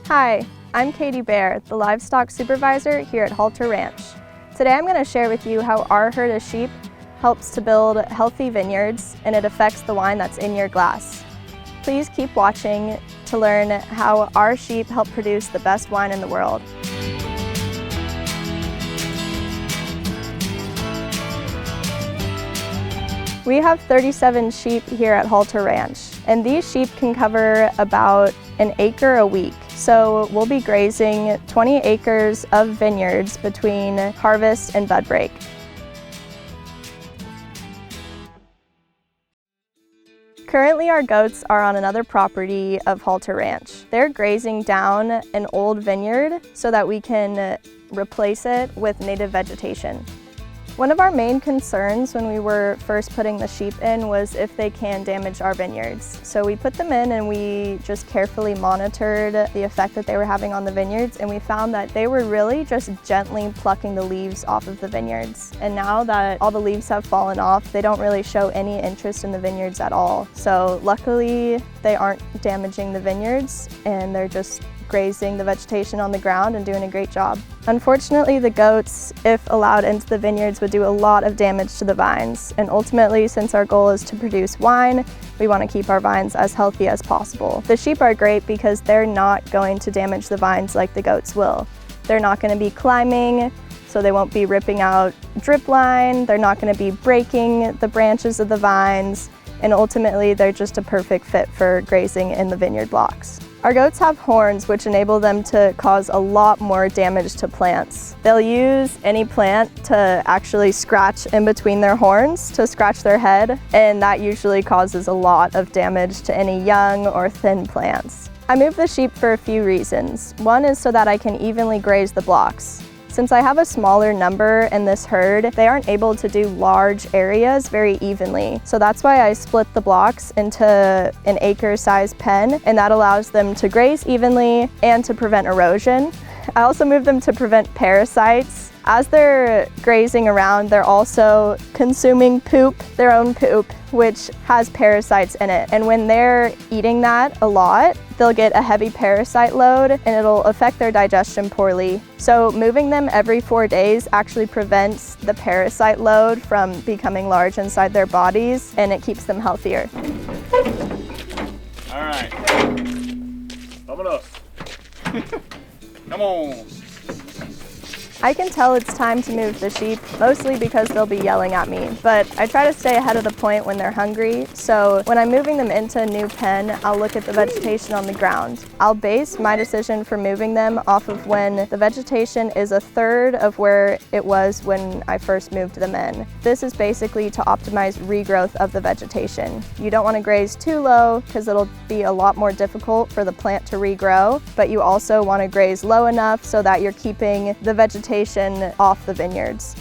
Hi, I'm Katie Bear, the Livestock Supervisor here at Halter Ranch. Today I'm going to share with you how our herd of sheep helps to build healthy vineyards and it affects the wine that's in your glass. Please keep watching to learn how our sheep help produce the best wine in the world. We have 37 sheep here at Halter Ranch, and these sheep can cover about an acre a week. So we'll be grazing 20 acres of vineyards between harvest and bud break. Currently our goats are on another property of Halter Ranch. They're grazing down an old vineyard so that we can replace it with native vegetation. One of our main concerns when we were first putting the sheep in was if they can damage our vineyards. So we put them in and we just carefully monitored the effect that they were having on the vineyards, and we found that they were really just gently plucking the leaves off of the vineyards. And now that all the leaves have fallen off, they don't really show any interest in the vineyards at all. So luckily they aren't damaging the vineyards and they're just grazing the vegetation on the ground and doing a great job. Unfortunately, the goats, if allowed into the vineyards, would do a lot of damage to the vines. And ultimately, since our goal is to produce wine, we want to keep our vines as healthy as possible. The sheep are great because they're not going to damage the vines like the goats will. They're not going to be climbing, so they won't be ripping out drip line. They're not going to be breaking the branches of the vines. And ultimately, they're just a perfect fit for grazing in the vineyard blocks. Our goats have horns which enable them to cause a lot more damage to plants. They'll use any plant to actually scratch in between their horns to scratch their head, and that usually causes a lot of damage to any young or thin plants. I move the sheep for a few reasons. One is so that I can evenly graze the blocks. Since I have a smaller number in this herd, they aren't able to do large areas very evenly. So that's why I split the blocks into an acre-sized pen, and that allows them to graze evenly and to prevent erosion. I also move them to prevent parasites. As they're grazing around, they're also consuming poop, their own poop, which has parasites in it. And when they're eating that a lot, they'll get a heavy parasite load and it'll affect their digestion poorly. So moving them every 4 days actually prevents the parasite load from becoming large inside their bodies, and it keeps them healthier. All right, thumb it up. Come on. I can tell it's time to move the sheep, mostly because they'll be yelling at me, but I try to stay ahead of the point when they're hungry, so when I'm moving them into a new pen, I'll look at the vegetation on the ground. I'll base my decision for moving them off of when the vegetation is a third of where it was when I first moved them in. This is basically to optimize regrowth of the vegetation. You don't want to graze too low because it'll be a lot more difficult for the plant to regrow, but you also want to graze low enough so that you're keeping the vegetation off the vineyards.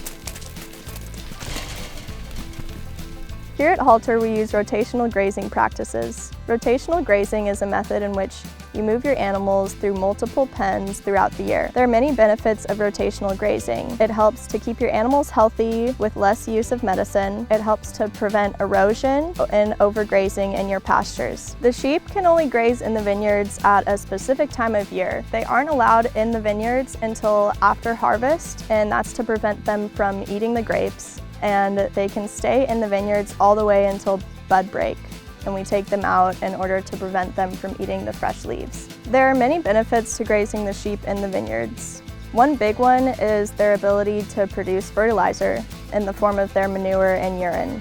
Here at Halter, we use rotational grazing practices. Rotational grazing is a method in which you move your animals through multiple pens throughout the year. There are many benefits of rotational grazing. It helps to keep your animals healthy with less use of medicine. It helps to prevent erosion and overgrazing in your pastures. The sheep can only graze in the vineyards at a specific time of year. They aren't allowed in the vineyards until after harvest, and that's to prevent them from eating the grapes. And they can stay in the vineyards all the way until bud break, and we take them out in order to prevent them from eating the fresh leaves. There are many benefits to grazing the sheep in the vineyards. One big one is their ability to produce fertilizer in the form of their manure and urine.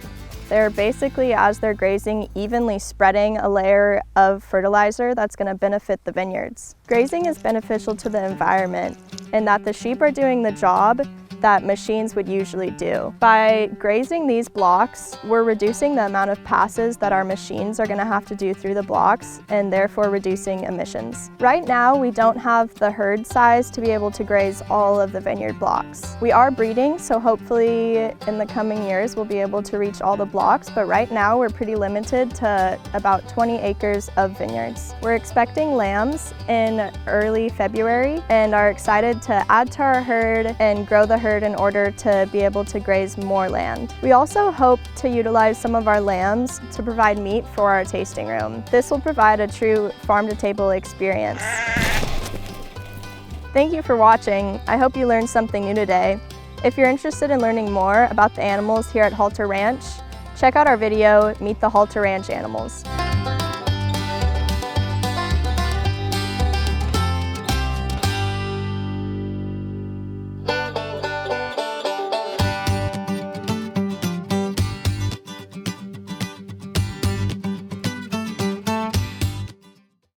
They're basically, as they're grazing, evenly spreading a layer of fertilizer that's going to benefit the vineyards. Grazing is beneficial to the environment in that the sheep are doing the job that machines would usually do. By grazing these blocks, we're reducing the amount of passes that our machines are going to have to do through the blocks, and therefore reducing emissions. Right now, we don't have the herd size to be able to graze all of the vineyard blocks. We are breeding, so hopefully in the coming years we'll be able to reach all the blocks, but right now we're pretty limited to about 20 acres of vineyards. We're expecting lambs in early February and are excited to add to our herd and grow the herd in order to be able to graze more land. We also hope to utilize some of our lambs to provide meat for our tasting room. This will provide a true farm-to-table experience. Thank you for watching. I hope you learned something new today. If you're interested in learning more about the animals here at Halter Ranch, check out our video, Meet the Halter Ranch Animals.